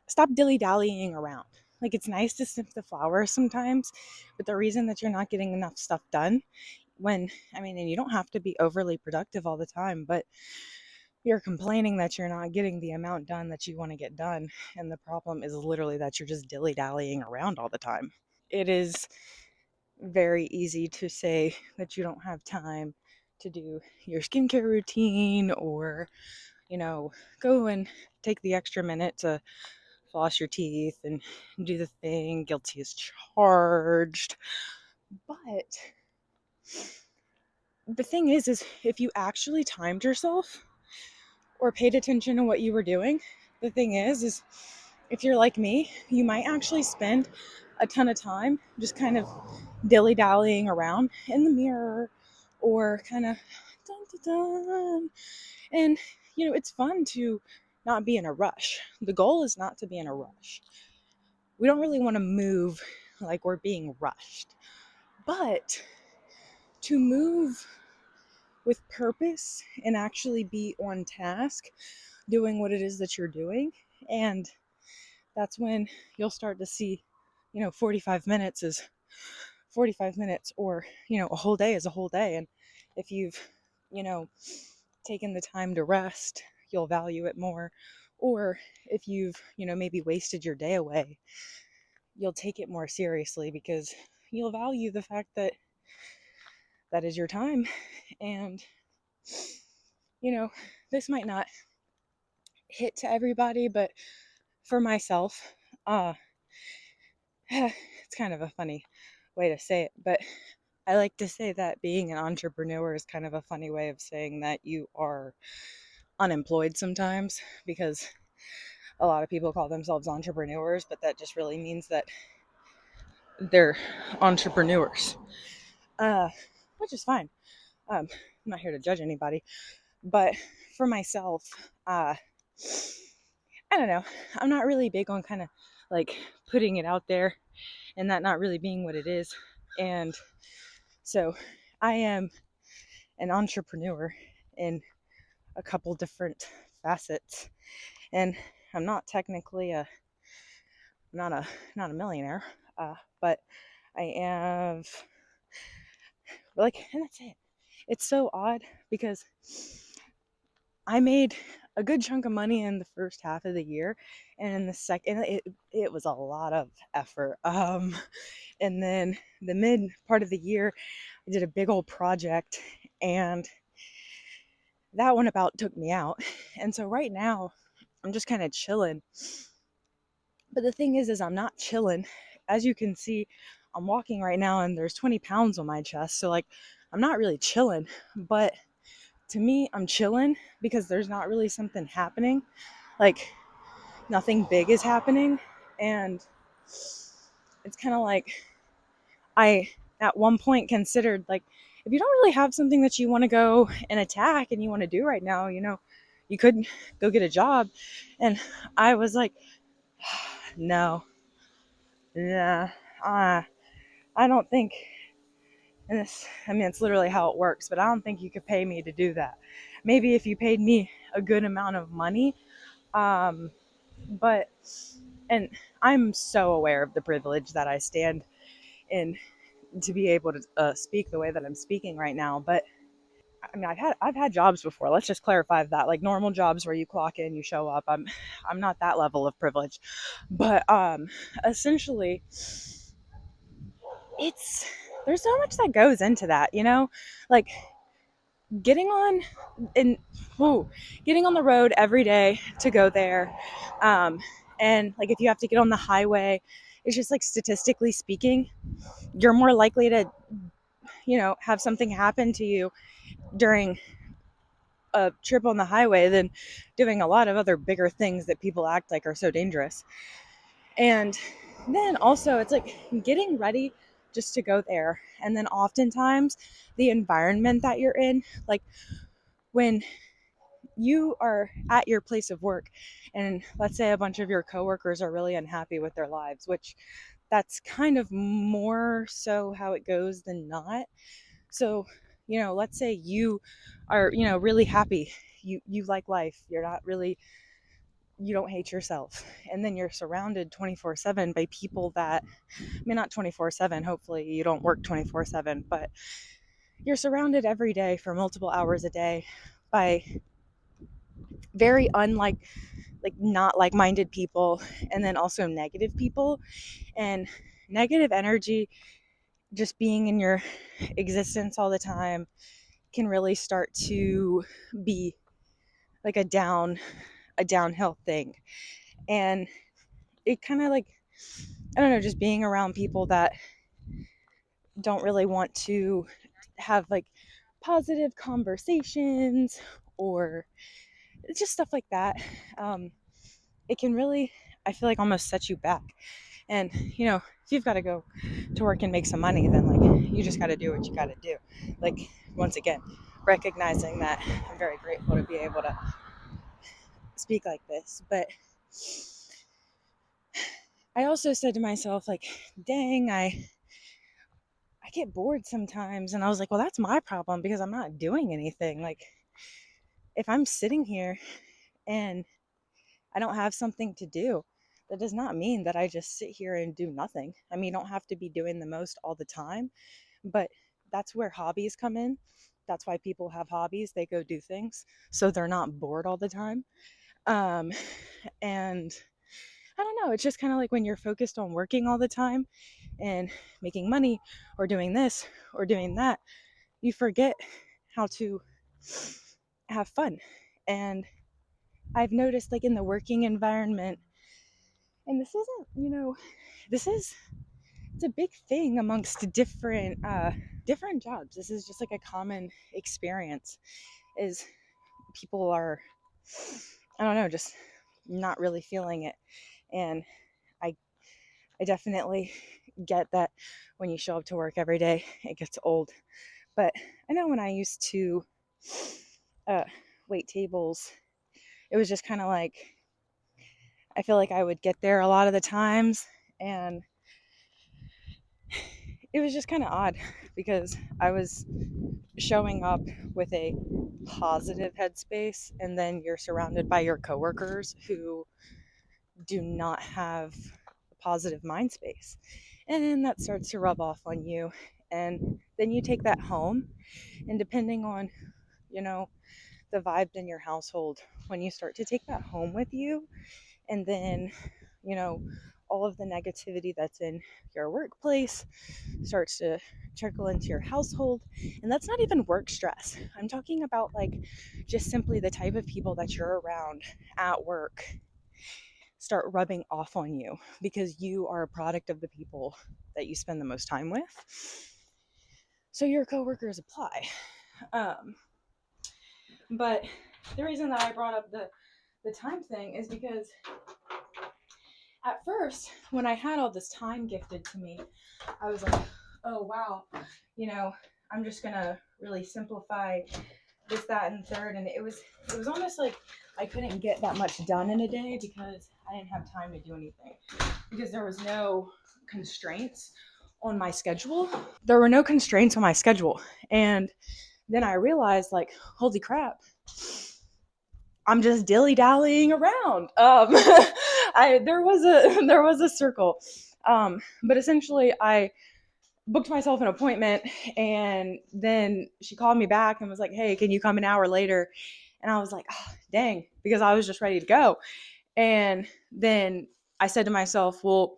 stop dilly-dallying around. Like, it's nice to sniff the flowers sometimes, but the reason that you're not getting enough stuff done and you don't have to be overly productive all the time, but you're complaining that you're not getting the amount done that you want to get done. And the problem is literally that you're just dilly-dallying around all the time. It is very easy to say that you don't have time to do your skincare routine or, go and take the extra minute to floss your teeth and do the thing. Guilty as charged. But the thing is if you actually timed yourself or paid attention to what you were doing, the thing is if you're like me, you might actually spend a ton of time just kind of dilly-dallying around in the mirror or kind of dun, dun, dun. And, it's fun to not be in a rush. The goal is not to be in a rush. We don't really want to move like we're being rushed, but to move with purpose and actually be on task doing what it is that you're doing. And that's when you'll start to see, 45 minutes is 45 minutes, or, a whole day is a whole day. And if you've, you know, taken the time to rest, you'll value it more. Or if you've, maybe wasted your day away, you'll take it more seriously because you'll value the fact that that is your time. And, this might not hit to everybody, but for myself, uh, it's kind of a funny way to say it, but I like to say that being an entrepreneur is kind of a funny way of saying that you are unemployed sometimes, because a lot of people call themselves entrepreneurs, but that just really means that they're entrepreneurs, uh, which is fine. I'm not here to judge anybody, but for myself, I don't know. I'm not really big on kind of like putting it out there and that not really being what it is. And so I am an entrepreneur in a couple different facets. And I'm not technically not a millionaire, but I have, like, and that's it. It's so odd because I made a good chunk of money in the first half of the year, and in the second, it was a lot of effort. And then the mid part of the year, I did a big old project, and that one about took me out. And so right now, I'm just kind of chilling. But the thing is I'm not chilling. As you can see, I'm walking right now, and there's 20 pounds on my chest. So, like, I'm not really chilling, but to me, I'm chilling because there's not really something happening. Like, nothing big is happening. And it's kind of like I, at one point, considered, like, if you don't really have something that you want to go and attack and you want to do right now, you could go get a job. And I was like, no, nah, I don't think, and it's literally how it works, but I don't think you could pay me to do that. Maybe if you paid me a good amount of money, um, but, and I'm so aware of the privilege that I stand in to be able to speak the way that I'm speaking right now. But I mean, I've had jobs before. Let's just clarify that, like normal jobs where you clock in, you show up. I'm not that level of privilege, but essentially, it's there's so much that goes into that, like getting on and getting on the road every day to go there, and like if you have to get on the highway, it's just like statistically speaking, you're more likely to have something happen to you during a trip on the highway than doing a lot of other bigger things that people act like are so dangerous. And then also it's like getting ready just to go there, and then oftentimes the environment that you're in, like when you are at your place of work and let's say a bunch of your coworkers are really unhappy with their lives, which that's kind of more so how it goes than not. So, let's say you are, really happy. You like life. You're not really you don't hate yourself. And then you're surrounded 24/7 by people that, I mean, not 24/7, hopefully you don't work 24/7, but you're surrounded every day for multiple hours a day by very not like-minded people, and then also negative people. And negative energy just being in your existence all the time can really start to be like a downhill thing. And it kind of like, I don't know, just being around people that don't really want to have like positive conversations or just stuff like that, it can really, I feel like, almost set you back. And if you've got to go to work and make some money, then like you just got to do what you got to do. Like, once again, recognizing that I'm very grateful to be able to speak like this. But I also said to myself, like, dang, I get bored sometimes. And I was like, well, that's my problem because I'm not doing anything. Like, if I'm sitting here and I don't have something to do, that does not mean that I just sit here and do nothing. I mean, you don't have to be doing the most all the time, but that's where hobbies come in. That's why people have hobbies. They go do things so they're not bored all the time. And I don't know, it's just kind of like when you're focused on working all the time and making money or doing this or doing that, you forget how to have fun. And I've noticed, like, in the working environment, and this isn't, it's a big thing amongst different jobs. This is just like a common experience, is people are, I don't know, just not really feeling it. And I I definitely get that when you show up to work every day, it gets old. But I know when I used to wait tables, it was just kind of like, I feel like I would get there a lot of the times, and it was just kind of odd because I was showing up with a positive headspace, and then you're surrounded by your coworkers who do not have a positive mind space. And that starts to rub off on you. And then you take that home, and depending on, the vibe in your household, when you start to take that home with you, and then, you know, all of the negativity that's in your workplace starts to trickle into your household. And that's not even work stress. I'm talking about like just simply the type of people that you're around at work start rubbing off on you because you are a product of the people that you spend the most time with. So your coworkers apply. But the reason that I brought up the time thing is because at first, when I had all this time gifted to me, I was like, oh wow, I'm just gonna really simplify this, that, and third. And it was almost like I couldn't get that much done in a day because I didn't have time to do anything. Because there was no constraints on my schedule. There were no constraints on my schedule. And then I realized, like, holy crap, I'm just dilly-dallying around. There was a circle. But essentially I booked myself an appointment, and then she called me back and was like, hey, can you come an hour later? And I was like, oh, dang, because I was just ready to go. And then I said to myself, well,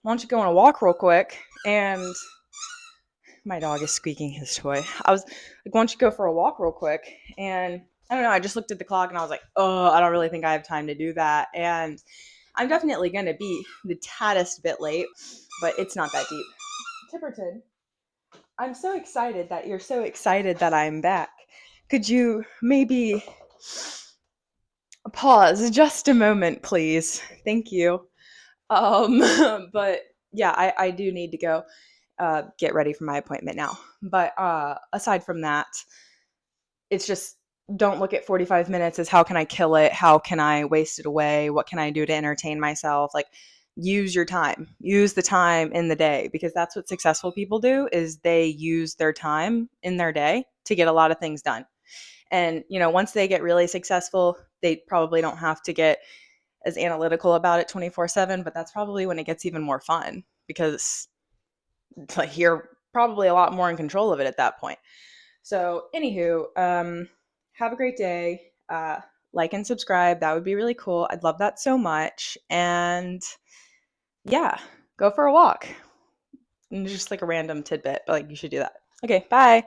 why don't you go on a walk real quick? And my dog is squeaking his toy. I was like, why don't you go for a walk real quick? And I don't know, I just looked at the clock and I was like, oh, I don't really think I have time to do that. And I'm definitely going to be the taddest bit late, but it's not that deep. Tipperton, I'm so excited that you're so excited that I'm back. Could you maybe pause just a moment, please? Thank you. But yeah, I do need to go get ready for my appointment now. But aside from that, it's just, don't look at 45 minutes as how can I kill it? How can I waste it away? What can I do to entertain myself? Like, use your time. Use the time in the day, because that's what successful people do, is they use their time in their day to get a lot of things done. And, once they get really successful, they probably don't have to get as analytical about it 24/7, but that's probably when it gets even more fun because like you're probably a lot more in control of it at that point. So, anywho, have a great day. Like and subscribe. That would be really cool. I'd love that so much. And yeah, go for a walk. And just like a random tidbit, but like you should do that. Okay, bye.